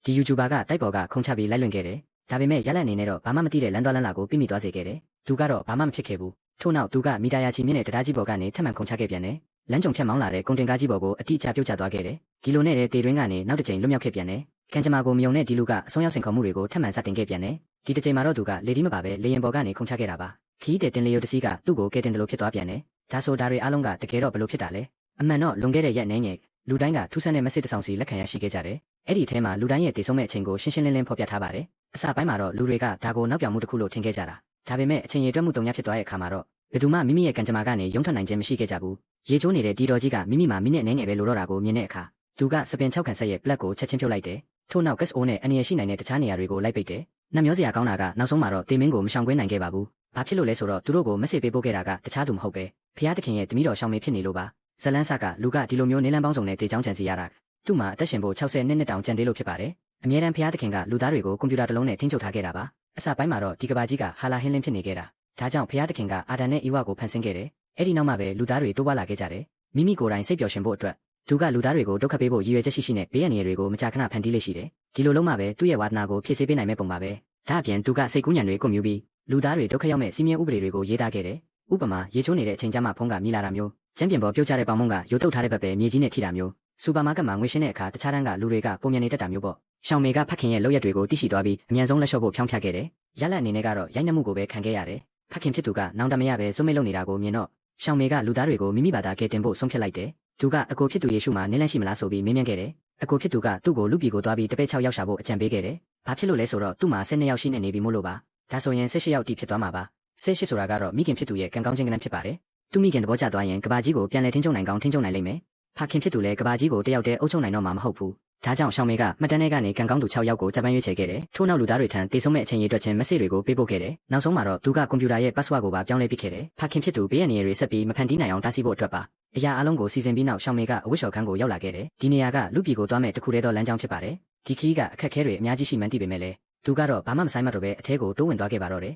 ဒီ YouTuber ကတိုက်ပေါ်ကခုံချပြီးလိုက်လွင်ခဲ့တယ်ဒါပေမဲ့ရလက်အနေနဲ့တော့ဘာမှမသိတဲ့လမ်းသွားလမ်းလာကိုပြမိသွားစေခဲ့တယ်သူကတော့ဘာမှမဖြစ်ခဲ့ဘူးထို့နောက်သူကမီတာယာချီမြင့်တဲ့တရားကြီးပေါ်ကနေထပ်မံခုံချခဲ့ပြန်တယ်လမ်းကြုံဖြတ်မောင်းလာတဲ့ကုန်တင်ကားကြီးပေါ်ကိုအတိအကျပြုတ်ကျသွားခဲ့တယ်ဒီလိုနဲ့တေတွင်းကနေနောက်တစ်ချိန်လွတ်မြောက်ခဲ့ပြန်တယ်ကံကြမ္မာကိုမယုံတဲ့ဒီလူကအဆုံးရောက်စင်ခေါ်မှုတွေကိုထပ်မံစတင်ခဲ့ပြန်တယ်ဒီတစ်ချိန်မှာတော့သူကလေဒီမပါပဲလေရင်ပေါ်ကနေခုံချခဲ့တာပါခီးတဲ့တင်လျိုတစီးကသူ့ကိုကဲတင်တယ်လို့ဖြစ်သွားပြန်တယ်ဒါဆိုဒါတွေအားလုံးကတကယ်တော့ဘလို့ဖြစ်တာလဲအမှန်တော့လွန်ခဲ့တဲ့ရက်နှဲငယ်လူတိုင်းကထူးဆန်းတဲ့ message တစ်ဆောင်စီလက်ခံရရှိခဲ့ကြတယ်အဲ့ဒီအထဲမှာလူတိုင်းရဲ့တည်ဆုံးမဲ့အချိန်ကိုရှင်းရှင်းလင်းလင်းဖော်ပြထားပါတယ်အစပိုင်းမှာတော့လူတွေကဒါကိုနောက်ပြောင်မှုတစ်ခုလို့ထင်ခဲ့ကြတာဒါပေမဲ့အချိန်ရည်တွက်မှုတုံညာဖြစ်သွားတဲ့အခါမှာတော့ဘယ်သူမှမိမိရဲ့ကံကြမ္မာကနေရုံထွက်နိုင်ခြင်းမရှိခဲ့ကြဘူးရေချိုးနေတဲ့ဒီတော်ကြီးကမိမိမှာမိနစ်နှဲငယ်ပဲလိုတော့တာကိုမြင်တဲ့အခါသူကစပင်6ခန့်ဆက်ရဲ့ black ကိုချက်ချင်းဖြုတ်လိုက်တယ်ထို့နောက် gas o နဲ့အနည်းရှိနိုင်တဲ့တခြားနေရာတွေကိုလိုက်ပိတ်တယ်နှမျောစရာကောင်းတာကနောက်ဆုံးမှာတော့တေမင်းကိုမရှောင်ကွင်းနိုင်ခဲ့ပါဘူးဘာဖြစ်လို့လဲဆိုတော့သူတို့ကို message ပေးပို့ခဲ့တာကတခြားသူမဟုတ်ပဲဖျားသခင်ရဲ့တမီးတော်ရှောင်မေဖြစ်နေလို့ပါဇလန်းဆကလူကဒီလိုမျိုးနေလန်းပေါင်းစုံနဲ့တေချောင်းချန်စီရတာသူ့မှာအသက်ရှင်ဖို့60နှစ်တောင်ကြံသေးလို့ဖြစ်ပါတယ်အမြဲတမ်းဖျားသခင်ကလူသားတွေကိုကွန်ပျူတာတစ်လုံးနဲ့ထိန်းချုပ်ထားခဲ့တာပါအစပိုင်းမှာတော့ဒီကဘာကြီးကဟာလာဟင်းလင်းဖြစ်နေခဲ့တာဒါကြောင့်ဖျားသခင်ကအာဒန်နဲ့အီဝါကိုဖန်ဆင်းခဲ့တယ်အဲ့ဒီနောက်မှာပဲလူသားတွေတိုးပွားလာခဲ့ကြတယ်မိမိကိုယ်တိုင်စိတ်ပျော်ရွှင်ဖို့အတွက်သူကလူသားတွေကိုဒုက္ခပေးဖို့ရည်ရွယ်ချက်ရှိနဲ့ဘေးအန္တရာယ်တွေကိုမကြာခဏဖန်တီးလေးရှိတယ်ဒီလိုလုံးမှာပဲသူ့ရဲ့ဝါသနာကိုဖြည့်ဆည်းပေးနိုင်မဲ့ပုံပါပဲဒါအပြင်သူကစိတ်ကူးညံတွေကွန်မြူပြီးလူသားတွေဒုက္ခရောက်မဲ့စီးမြဲဥပဒေတွေကိုရေးသားခဲ့တယ်ဥပမာရေချိုးနေတဲ့အချိန်ကျမှဖုံးကမြည်လာတာမျိုးကျမ်းပြင်ပေါ်ပြုတ်ကျတဲ့ပေါင်မုံကရိုးတုတ်ထားတဲ့ဘက်ပဲမြေကြီးနဲ့ထိတာမျိုးစူပါမားကတ်မှာငွေရှင်းတဲ့အခါတခြားတန်းကလူတွေကပုံမြန်နေတတ်တာမျိုးပေါ့ရှောင်းမေကဖတ်ခင်ရဲ့လောက်ရက်တွေကိုသိရှိသွားပြီးအမြန်ဆုံးလက်လျှော့ဖို့ဖြောင်းဖြခဲ့တယ်ရလက်အနေနဲ့ကတော့ရိုက်နှက်မှုကိုပဲခံခဲ့ရတယ်ဖတ်ခင်ဖြစ်သူကနောင်တမရပဲစွန့်မိတ်လုပ်နေတာကိုမြင်တော့ရှောင်းမေကလူသားတွေကိုမိမိဘာသာကဲတင်ဖို့ဆုံးဖြတ်လိုက်တယ်သူကအကိုဖြစ်သူယေရှုမှာနင်းလန့်ရှိမလားဆိုပြီးမေးမြန်းခဲ့တယ်အကိုဖြစ်သူကသူ့ကိုလူပြည်ကိုသွားပြီးတပည့်6ယောက်ရှာဖို့အကြံပေးခဲ့တယ်ဘာဖြစ်လို့လဲဆိုတော့သူ့မှာ12ယောက်ရှိနေပြီမို့လို့ပါဒါဆိုရင်18ယောက်တိဖြစ်သွားမှာပါ18ဆိုတာကတော့မိခင်ဖြစ်သူရဲ့ကံကောင်းခြင်းကဏ္ဍဖြစ်ပါတယ်သူမိခင်သဘောကျသွားရင်ကဘာကြီးကိုပြန်လဲထိန်းချုပ်နိုင်ကောင်းထိန်းချုပ်နိုင်လိမ့်မယ်ဖခင်ဖြစ်သူလည်းကဘာကြီးကိုတယောက်တည်းအုပ်ချုပ်နိုင်တော့မှာမဟုတ်ဘူးဒါကြောင့်ရှောင်းမေကမှတ်တမ်းထဲကနေကံကောင်းသူ6ယောက်ကိုဂျပန်ရွေးချယ်ခဲ့တယ်ထို့နောက်လူသားတွေထံတေဆုံးမဲ့အချိန်ရည်တွက်ခြင်း message တွေကိုပေးပို့ခဲ့တယ်နောက်ဆုံးမှာတော့သူကကွန်ပျူတာရဲ့ password ကိုပါပြောင်းလဲပစ်ခဲ့တယ်ဖခင်ဖြစ်သူဘေးရန်တွေဆက်ပြီးမဖန်တီးနိုင်အောင်တားဆီးဖို့အတွက်ပါအရာအလုံးကိုစီစဉ်ပြီးနောက်ရှောင်းမေကအဝတ်လျှော်ခန်းကိုရောက်လာခဲ့တယ်ဒီနေရာကလူပြည်ကိုသွားမဲ့တခုတည်းသောလမ်းကြောင်းဖြစ်ပါတယ်ဒီခီးကအခက်ခဲတွေအများကြီးရှိမှန်းသိပေမဲ့လည်းသူကတော့ဘာမှမဆိုင်မတော့ပဲအထဲကိုတိုးဝင်သွားခဲ့ပါတော့တယ်